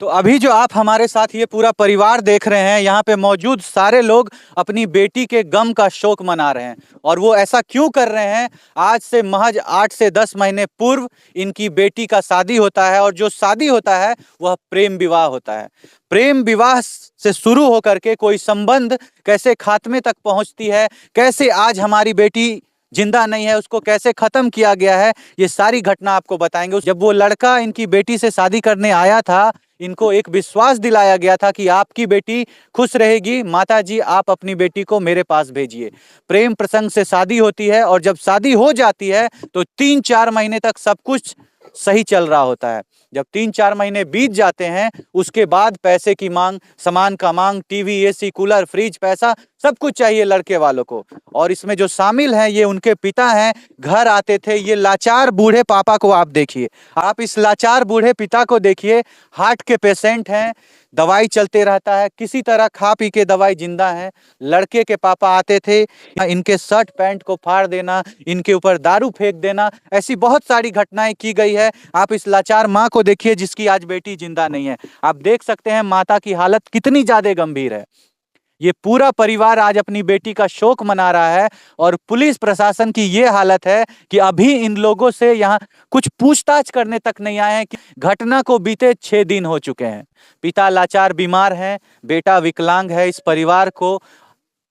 तो अभी जो आप हमारे साथ ये पूरा परिवार देख रहे हैं, यहाँ पे मौजूद सारे लोग अपनी बेटी के गम का शोक मना रहे हैं। और वो ऐसा क्यों कर रहे हैं? आज से महज 8 से 10 महीने पूर्व इनकी बेटी का शादी होता है, और जो शादी होता है वह प्रेम विवाह होता है। प्रेम विवाह से शुरू होकर के कोई संबंध कैसे खात्मे तक पहुंचती है, कैसे आज हमारी बेटी जिंदा नहीं है, उसको कैसे खत्म किया गया है, ये सारी घटना आपको बताएंगे। जब वो लड़का इनकी बेटी से शादी करने आया था, इनको एक विश्वास दिलाया गया था कि आपकी बेटी खुश रहेगी, माता जी आप अपनी बेटी को मेरे पास भेजिए। प्रेम प्रसंग से शादी होती है, और जब शादी हो जाती है तो 3-4 महीने तक सब कुछ सही चल रहा होता है। जब 3-4 महीने बीत जाते हैं, उसके बाद पैसे की मांग, सामान का मांग, टीवी, एसी, कूलर, फ्रिज, पैसा सब कुछ चाहिए लड़के वालों को। और इसमें जो शामिल हैं ये उनके पिता हैं। घर आते थे ये लाचार बूढ़े पापा को आप देखिए, आप इस लाचार बूढ़े पिता को देखिए, हार्ट के पेशेंट हैं, दवाई चलते रहता है, किसी तरह खा पी के दवाई जिंदा है। लड़के के पापा आते थे, इनके शर्ट पैंट को फाड़ देना, इनके ऊपर दारू फेंक देना, ऐसी बहुत सारी घटनाएं की गई है। आप इस लाचार माँ को देखिए जिसकी आज बेटी जिंदा नहीं है। आप देख सकते हैं माता की हालत कितनी ज्यादा गंभीर है। ये पूरा परिवार आज अपनी बेटी का शोक मना रहा है, और पुलिस प्रशासन की ये हालत है कि अभी इन लोगों से यहाँ कुछ पूछताछ करने तक नहीं आए हैं। कि घटना को बीते 6 दिन हो चुके हैं। पिता लाचार बीमार हैं, बेटा विकलांग है। इस परिवार को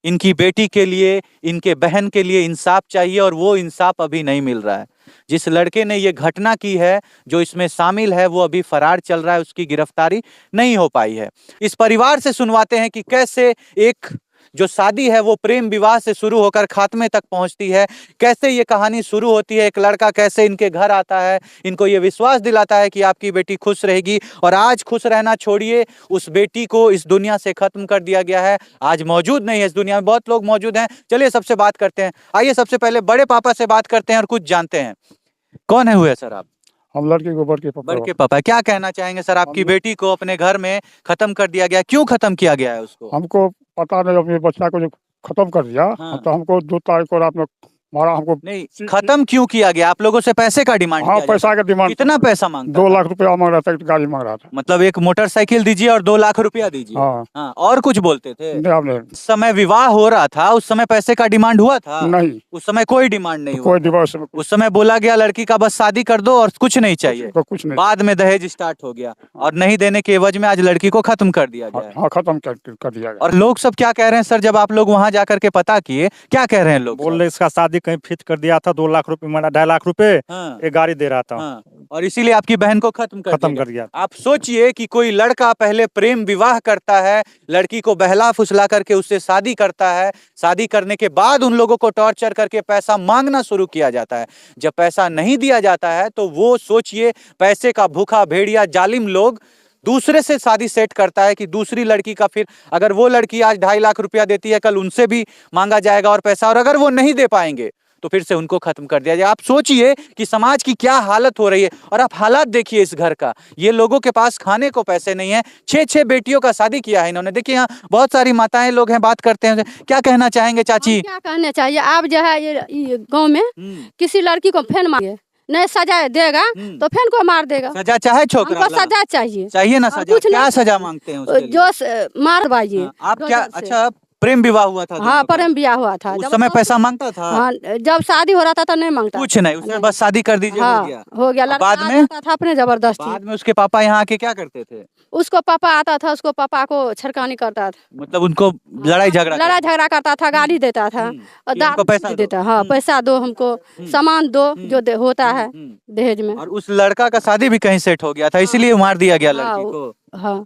इनकी बेटी के लिए, इनके बहन के लिए इंसाफ चाहिए, और वो इंसाफ अभी नहीं मिल रहा है। जिस लड़के ने ये घटना की है, जो इसमें शामिल है, वो अभी फरार चल रहा है, उसकी गिरफ्तारी नहीं हो पाई है। इस परिवार से सुनवाते हैं कि कैसे एक जो शादी है वो प्रेम विवाह से शुरू होकर खात्मे तक पहुंचती है, कैसे ये कहानी शुरू होती है। एक लड़का कैसे इनके घर आता है, इनको ये विश्वास दिलाता है कि आपकी बेटी खुश रहेगी, और आज खुश रहना छोड़िए, उस बेटी को इस दुनिया से खत्म कर दिया गया है। आज मौजूद नहीं है इस दुनिया में, बहुत लोग मौजूद हैं। चलिए सबसे बात करते हैं। आइए सबसे पहले बड़े पापा से बात करते हैं और कुछ जानते हैं। कौन है हुए सर आप? हम लड़के को बड़के पापा। क्या कहना चाहेंगे सर, आपकी बेटी को अपने घर में खत्म कर दिया गया, क्यों खत्म किया गया है उसको? हमको पता नहीं, अपने बच्चा को जो खत्म कर दिया। हाँ। तो हमको 2 तारीख को रात में मारा। हमको नहीं, खत्म क्यों किया गया? आप लोगों से पैसे का डिमांड हाँ, किया पैसा का डिमांड। कितना पैसा मांगता 2 था? लाख रुपया मांग रहा था, गाड़ी मांग रहा था। मतलब एक मोटरसाइकिल दीजिए और 2 लाख रुपया दीजिए। हाँ। हाँ, और कुछ बोलते थे? नहीं, आपने उस समय विवाह हो रहा था, उस समय पैसे का डिमांड हुआ था? नहीं, उस समय कोई डिमांड नहीं हुआ कोई था। दिवस उस समय बोला गया लड़की का बस शादी कर दो और कुछ नहीं चाहिए। कुछ नहीं। बाद में दहेज स्टार्ट हो गया, और नहीं देने के एवज में आज लड़की को खत्म कर दिया गया है। हाँ, खत्म कर दिया गया। और लोग सब क्या कह रहे हैं सर, जब आप लोग वहां जाकर के पता किए, क्या कह रहे हैं लोग? बोल रहे इसका शादी कहीं फिक्स कर दिया था, 2 लाख रुपए, 2.5 लाख रुपए हाँ। एक गाड़ी दे रहा था। हाँ। और इसीलिए आपकी बहन को खत्म कर दिया। आप सोचिए कि कोई लड़का पहले प्रेम विवाह करता है, लड़की को बहला फुसला करके उससे शादी करता है, शादी करने के बाद उन लोगों को टॉर्चर करके पैसा मांगना शुरू किया जाता है। जब पैसा नहीं दिया जाता है तो वो सोचिए, पैसे का भूखा भेड़िया जालिम लोग दूसरे से शादी सेट करता है कि दूसरी लड़की का, फिर अगर वो लड़की आज 2.5 लाख रुपया देती है, कल उनसे भी मांगा जाएगा और पैसा, और अगर वो नहीं दे पाएंगे तो फिर से उनको खत्म कर दिया जाए। आप सोचिए कि समाज की क्या हालत हो रही है। और आप हालात देखिए इस घर का, ये लोगों के पास खाने को पैसे नहीं है। 6 बेटियों का शादी किया है इन्होंने। देखिए यहाँ बहुत सारी माताएं लोग हैं, बात करते हैं। क्या कहना चाहेंगे चाची? क्या कहना चाहिए, आप जो है ये गाँव में किसी लड़की को फेन मांगे नहीं सजा देगा तो फेन को मार देगा। सजा चाहे छोकरा, हमको सजा चाहिए ना सजा। क्या सजा मांगते हैं उसके लिए? जो मार दीजिए। आप क्या, अच्छा प्रेम विवाह हुआ था? हाँ, प्रेम विवाह हुआ था। उस समय पैसा मांगता था? हाँ, जब शादी हो रहा था तो नहीं मांगता, कुछ नहीं, उसने बस शादी कर दीजिए। हाँ, हो गया। बाद में था अपने जबरदस्ती। बाद में उसके पापा यहाँ आके क्या करते थे? उसको पापा आता था, उसको पापा को छड़कानी करता था, मतलब उनको लड़ाई झगड़ा करता था, गाली देता था और दारू पैसा देता। हाँ, पैसा दो, हमको सामान दो, जो होता है दहेज में। और उस लड़का का शादी भी कहीं सेट हो गया था, इसीलिए मार दिया गया लड़की को। हाँ।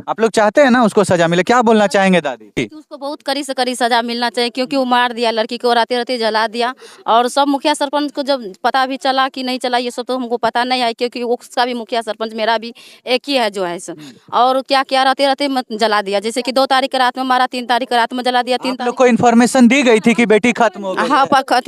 आप लोग चाहते हैं ना उसको सजा मिले? क्या बोलना चाहेंगे दादी? उसको बहुत कड़ी से कड़ी सजा मिलना चाहिए, क्योंकि वो मार दिया लड़की को, राते राते जला दिया। और सब मुखिया सरपंच को जब पता भी चला कि नहीं चला, ये सब तो हमको पता नहीं है, क्योंकि उसका भी मुखिया सरपंच मेरा भी एक ही है जो है। और क्या क्या राते राते जला दिया, जैसे कि 2 तारीख रात में मारा, 3 तारीख रात में जला दिया। 3 तारीख को इन्फॉर्मेशन दी गई थी कि बेटी खत्म हो गई? हाँ,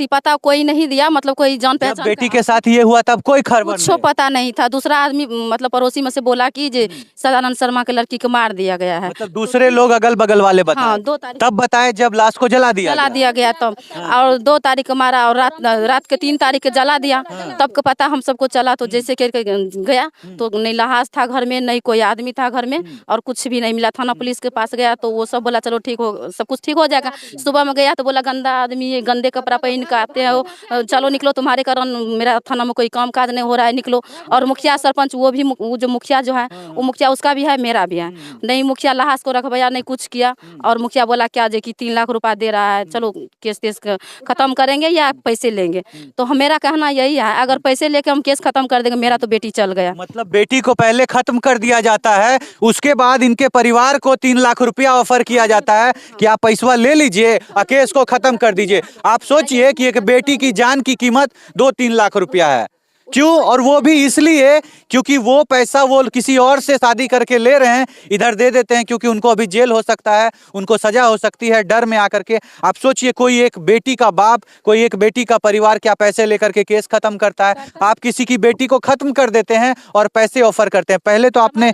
पता कोई नहीं दिया, मतलब कोई जान पहचान बेटी के साथ ये हुआ तब कोई खबर कुछ पता नहीं था। दूसरा आदमी मतलब पड़ोसी में से बोला कि सदानंद शर्मा के लड़की को मार दिया गया है। मतलब दूसरे लोग अगल बगल वाले बताए? हाँ, 2 तारीख तब बताए जब लाश को जला दिया गया तब। और 2 तारीख को मारा और रात के 3 तारीख को जला दिया। तब को पता हम सबको चला तो जैसे करके गया तो नहीं लहास था घर में, नहीं कोई आदमी था घर में और कुछ भी नहीं मिला। थाना पुलिस के पास गया तो वो सब बोला चलो ठीक हो, सब कुछ ठीक हो जाएगा। सुबह में गया तो बोला गंदा आदमी है, गंदे कपड़ा पहन के आते हो, चलो निकलो, तुम्हारे कारण मेरा थाना में कोई काम काज नहीं हो रहा है, निकलो। और मुखिया सरपंच वो जो मुखिया जो है वो मुखिया उसका भी है, मेरा भी है। नहीं मुखिया लहास को रखवाया, नहीं कुछ किया। और मुखिया बोला क्या जे कि 3 लाख रुपया दे रहा है, चलो केस खत्म करेंगे या पैसे लेंगे। तो मेरा कहना यही है, अगर पैसे लेके हम केस खत्म कर देंगे मेरा तो बेटी चल गया। मतलब बेटी को पहले खत्म कर दिया जाता है, उसके बाद इनके परिवार को 3 लाख रुपया ऑफर किया जाता है कि आप पैसा ले लीजिए और केस को खत्म कर दीजिए। आप सोचिए कि एक बेटी की जान की कीमत 2-3 लाख रुपया है। क्यों? और वो भी इसलिए क्योंकि वो पैसा वो किसी और से शादी करके ले रहे हैं, इधर दे देते हैं क्योंकि उनको अभी जेल हो सकता है, उनको सजा हो सकती है, डर में आकर के। आप सोचिए कोई एक बेटी का बाप, कोई एक बेटी का परिवार क्या पैसे लेकर के केस खत्म करता है? आप किसी की बेटी को खत्म कर देते हैं और पैसे ऑफर करते हैं। पहले तो आपने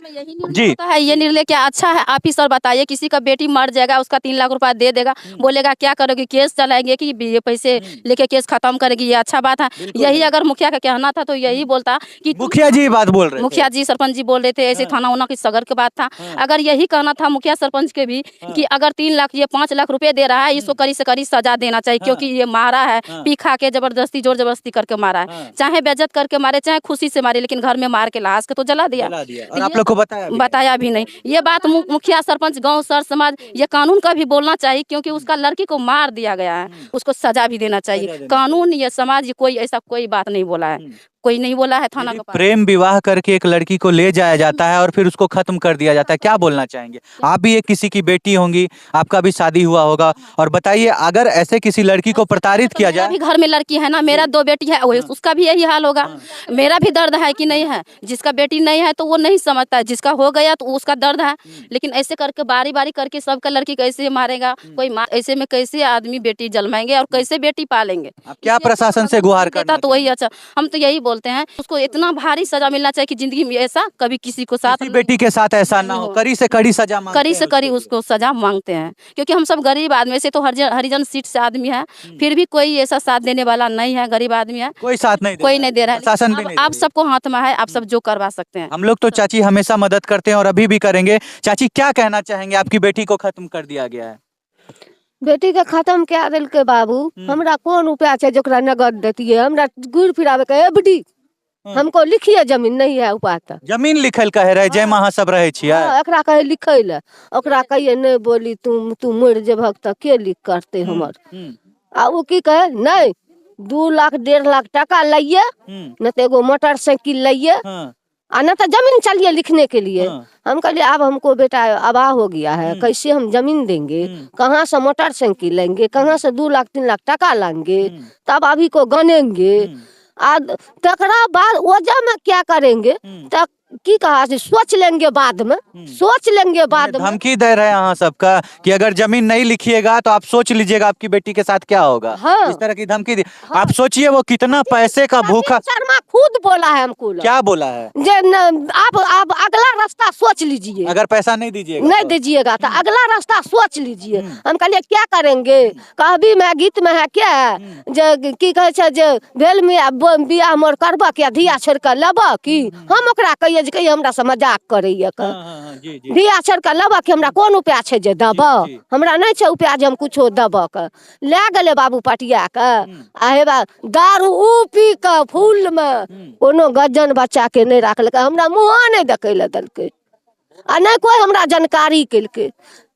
जी है ये निर्णय क्या अच्छा है? आप ही सर बताइए, किसी का बेटी मर जाएगा उसका 3 लाख रुपया दे देगा, बोलेगा क्या करोगे, केस चलाएंगे कि ये पैसे लेके केस खत्म करेगी, ये अच्छा बात है? यही अगर मुखिया का कहना था तो यही बोलता कि मुखिया जी बात बोल रहे, मुखिया जी सरपंच जी बोल रहे थे ऐसे थाना वाना की सगर के बात था। अगर यही कहना था मुखिया सरपंच के भी कि अगर 3 लाख ये 5 लाख रुपए दे रहा है, इसको कड़ी से कड़ी सजा देना चाहिए, क्योंकि ये मारा है, पी खा के जबरदस्ती जोर जबरदस्ती करके मारा है। चाहे बेइज्जत करके मारे, चाहे खुशी से मारे, लेकिन घर में मार के लाश के तो जला दिया। और आप लोग को बताया भी नहीं। ये बात मुखिया सरपंच गाँव सर समाज ये कानून का भी बोलना चाहिए, क्योंकि उसका लड़की को मार दिया गया है, उसको सजा भी देना चाहिए। कानून ये समाज कोई ऐसा कोई बात नहीं बोला है, कोई नहीं बोला है थाना का। प्रेम विवाह करके एक लड़की को ले जाया जाता है और फिर उसको खत्म कर दिया जाता है। क्या बोलना चाहेंगे? आप भी एक किसी की बेटी होंगी, आपका भी शादी हुआ होगा, और बताइए अगर ऐसे किसी लड़की को प्रताड़ित किया जाए। भी घर में लड़की है ना, मेरा 2 बेटी है, उसका भी यही हाल होगा। मेरा भी दर्द है कि नहीं है, जिसका बेटी नहीं है तो वो नहीं समझता है, जिसका हो गया तो उसका दर्द है। लेकिन ऐसे करके बारी बारी करके सबका लड़की कैसे मारेगा कोई? ऐसे में कैसे आदमी बेटी जन्माएंगे और कैसे बेटी पालेंगे? क्या प्रशासन से गुहार करता तो वही अच्छा, हम तो यही बोलते हैं उसको इतना भारी सजा मिलना चाहिए कि जिंदगी में ऐसा कभी किसी को साथ बेटी के साथ ऐसा ना हो, कड़ी से कड़ी सजा मांगते हैं, कड़ी से कड़ी उसको सजा मांगते हैं। क्योंकि हम सब गरीब आदमी से तो हरिजन सीट से आदमी है, फिर भी कोई ऐसा साथ देने वाला नहीं है, गरीब आदमी है, कोई साथ नहीं, कोई नहीं दे रहा है। प्रशासन भी नहीं। आप सबको हाथ में है, आप सब जो करवा सकते हैं। हम लोग तो चाची हमेशा मदद करते हैं और अभी भी करेंगे। चाची क्या कहना चाहेंगे? आपकी बेटी को खत्म कर दिया गया है। बेटी के खत्म क्या दिल के बाबू, हमरा कौन उपाय है जोकरा नगद देती है? हमरा गुड़ फिरावे के एबडी हमको लिखिए, जमीन नहीं है उपाय त जमीन लिखल कहे रहे जय महा सब रहे छियै, एकरा कहे लिखै ले, ओकरा कहिए नहीं बोली तू मर जेबहक त के लिख करते हमर। आ वो की कहे नहीं 2 लाख 1.5 लाख टका लाइए, न तो एगो मोटरसाइकिल लाइए, आ न तो जमीन चलिए लिखने के लिए। हम कहलिए अब हमको बेटा अबाह हो गया है, कैसे हम जमीन देंगे, कहाँ से मोटरसाइकिल लेंगे, कहाँ से 2 लाख 3 लाख टका लाएंगे, तब अभी को गनेंगे। तकरा बाद वजह में क्या करेंगे तक की कहा सोच लेंगे बाद में, सोच लेंगे बाद में। धमकी दे रहे हैं यहाँ सबका कि अगर जमीन नहीं लिखिएगा तो आप सोच लीजिएगा आपकी बेटी के साथ क्या होगा। हाँ। इस तरह की धमकी दी। आप सोचिए वो कितना पैसे का भूखा। शर्मा खुद बोला है हमको। क्या बोला है? आप अगला रास्ता सोच लीजिए, अगर पैसा नहीं दीजिएगा नहीं दीजिएगा तो अगला रास्ता सोच लीजिए। हम कहलिए क्या करेंगे, कहबी में गीत में है क्या जे की कहे छे जे भेल में बियाह मोर करबा क्या धिया छोड़ के लेबा की? हम ओकरा कहिए जे कहिए हमरा से मजाक करैया क धिया छोड़ के लेबा कि हमरा कोन उपाय छे जे देबा? हमरा नहीं छे उपाय जे हम कुछो देबा क। ले गेले बाबू पटिया के, आ हेबा दारू पी के फूल में कोनो गजन बच्चा के नहीं राखलकै, हमरा मुँह नहीं देखैले देलकै, आ नहीं कोई हमरा जानकारी केलकै।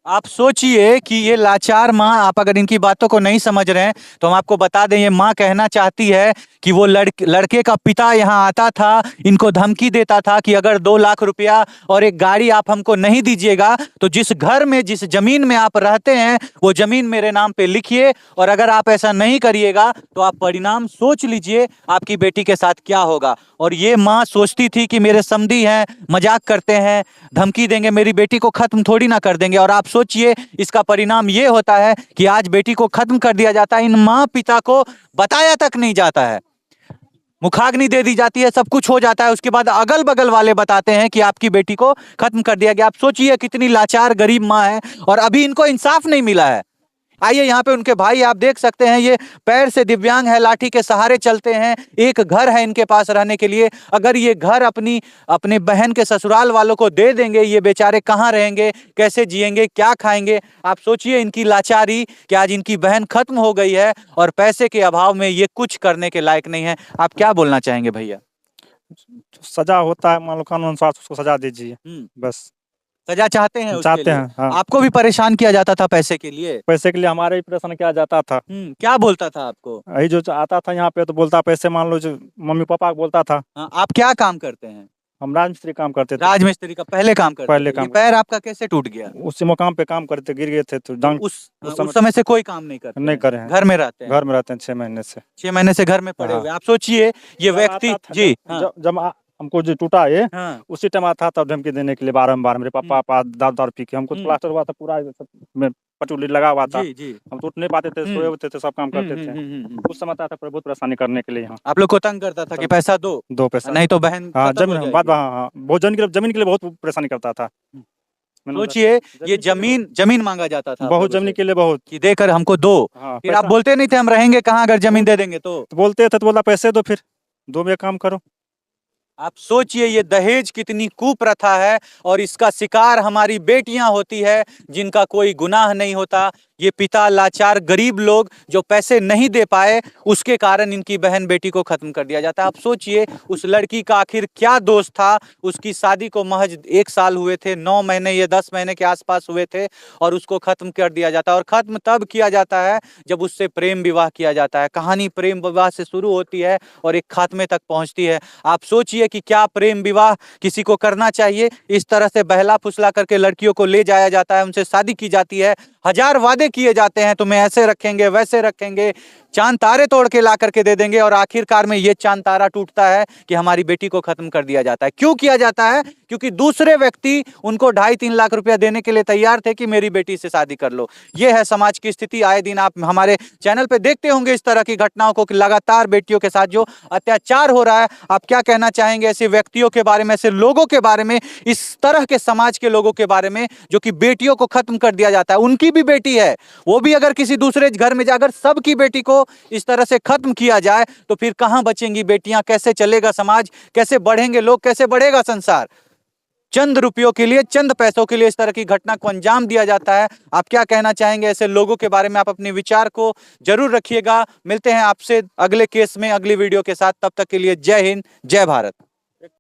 आप सोचिए कि ये लाचार माँ, आप अगर इनकी बातों को नहीं समझ रहे हैं तो हम आपको बता दें, ये माँ कहना चाहती है कि वो लड़के का पिता यहाँ आता था, इनको धमकी देता था कि अगर 2 लाख रुपया और एक गाड़ी आप हमको नहीं दीजिएगा तो जिस घर में जिस जमीन में आप रहते हैं वो जमीन मेरे नाम पे लिखिए, और अगर आप ऐसा नहीं करिएगा तो आप परिणाम सोच लीजिए आपकी बेटी के साथ क्या होगा। और ये माँ सोचती थी कि मेरे समधी हैं, मजाक करते हैं, धमकी देंगे, मेरी बेटी को खत्म थोड़ी ना कर देंगे। और आप सोचिए इसका परिणाम ये होता है कि आज बेटी को खत्म कर दिया जाता है, इन माँ पिता को बताया तक नहीं जाता है। मुखाग्नि दे दी जाती है, सब कुछ हो जाता है, उसके बाद अगल बगल वाले बताते हैं कि आपकी बेटी को खत्म कर दिया गया। आप सोचिए कितनी लाचार गरीब माँ है और अभी इनको इंसाफ नहीं मिला है। आइए यहाँ पे उनके भाई आप देख सकते हैं, ये पैर से दिव्यांग है, लाठी के सहारे चलते हैं, एक घर है इनके पास रहने के लिए। अगर ये घर अपनी बहन के ससुराल वालों को दे देंगे, ये बेचारे कहाँ रहेंगे, कैसे जिएंगे, क्या खाएंगे? आप सोचिए इनकी लाचारी कि आज इनकी बहन खत्म हो गई है और पैसे के अभाव में ये कुछ करने के लायक नहीं है। आप क्या बोलना चाहेंगे भैया? सजा होता है, मान लो कानून अनुसार उसको सजा दीजिए, बस। सजा चाहते हैं? उसके चाहते लिए? हैं, हाँ। आपको भी परेशान किया जाता था पैसे के लिए? पैसे के लिए हमारे भी परेशान किया जाता था। क्या बोलता था आपको? यही जो आता था यहाँ पे तो बोलता पैसे, मान लो जो मम्मी पापा को बोलता था। हाँ, आप क्या काम करते हैं? हम राजमिस्त्री काम करते थे। राजमिस्त्री का पहले काम करते पहले थे। काम ये पैर आपका कैसे टूट गया? उसी मकाम पे काम करते, गिर गए थे तो तो उस समय से कोई काम नहीं करते? नहीं करे हैं। घर में रहते हैं? घर में रहते हैं 6 महीने से। 6 महीने से घर में पड़े हाँ। हुए। आप सोचिए ये व्यक्ति जी जब हमको जो टूटा ये हाँ। उसी टाइम आता था धमकी देने के लिए बारम्बार। मेरे पापा दारू पी के, हमको तो प्लास्टर हुआ था पूरा में, पटुली लगा हुआ था। जी, जी। हम तो उठ नहीं पाते थे, सोए होते थे, सब काम करते थे। उस समय आता था बहुत परेशानी करने के लिए। यहाँ आप लोग को तंग करता था कि पैसा दो पैसा नहीं तो बहन हाँ, खत्म हो जमीन जाएगी। बात हाँ, बहुत जमीन के लिए बहुत परेशानी करता था। सोचिए ये जमीन मांगा जाता था बहुत, जमीन के लिए बहुत, कि देकर हमको दो। हाँ। फिर आप बोलते नहीं थे हम रहेंगे कहाँ अगर जमीन दे देंगे तो? बोलते थे तो बोला पैसे दो, फिर 2 में काम करो। आप सोचिए ये दहेज कितनी कुप्रथा है और इसका शिकार हमारी बेटियां होती है जिनका कोई गुनाह नहीं होता। ये पिता लाचार गरीब लोग जो पैसे नहीं दे पाए उसके कारण इनकी बहन बेटी को खत्म कर दिया जाता है। आप सोचिए उस लड़की का आखिर क्या दोष था? उसकी शादी को महज 1 साल हुए थे, 9 महीने ये 10 महीने के आसपास हुए थे और उसको खत्म कर दिया जाता है। और खत्म तब किया जाता है जब उससे प्रेम विवाह किया जाता है। कहानी प्रेम विवाह से शुरू होती है और एक खात्मे तक पहुंचती है। आप सोचिए कि क्या प्रेम विवाह किसी को करना चाहिए? इस तरह से बहला फुसला करके लड़कियों को ले जाया जाता है, उनसे शादी की जाती है, हजार वादे किए जाते हैं, तुम्हें ऐसे रखेंगे वैसे रखेंगे, चांद तारे तोड़ के ला करके दे देंगे और आखिरकार में ये चांद तारा टूटता है कि हमारी बेटी को खत्म कर दिया जाता है। क्यों किया जाता है? क्योंकि दूसरे व्यक्ति उनको 2.5-3 लाख रुपया देने के लिए तैयार थे कि मेरी बेटी से शादी कर लो। ये है समाज की स्थिति। आए दिन आप हमारे चैनल पे देखते होंगे इस तरह की घटनाओं को कि लगातार बेटियों के साथ जो अत्याचार हो रहा है। आप क्या कहना चाहेंगे ऐसे व्यक्तियों के बारे में, ऐसे लोगों के बारे में, इस तरह के समाज के लोगों के बारे में जो कि बेटियों को खत्म कर दिया जाता है? उनकी भी बेटी है, वो भी अगर किसी दूसरे घर में जाकर सबकी बेटी को इस तरह से खत्म किया जाए तो फिर कहां बचेंगी बेटियां? कैसे चलेगा समाज? कैसे बढ़ेंगे लोग? कैसे बढ़ेगा संसार? चंद रुपयों के लिए, चंद पैसों के लिए इस तरह की घटना को अंजाम दिया जाता है। आप क्या कहना चाहेंगे ऐसे लोगों के बारे में? आप अपने विचार को जरूर रखिएगा। मिलते हैं आपसे अगले केस में, अगली वीडियो के साथ। तब तक के लिए जय हिंद, जय भारत।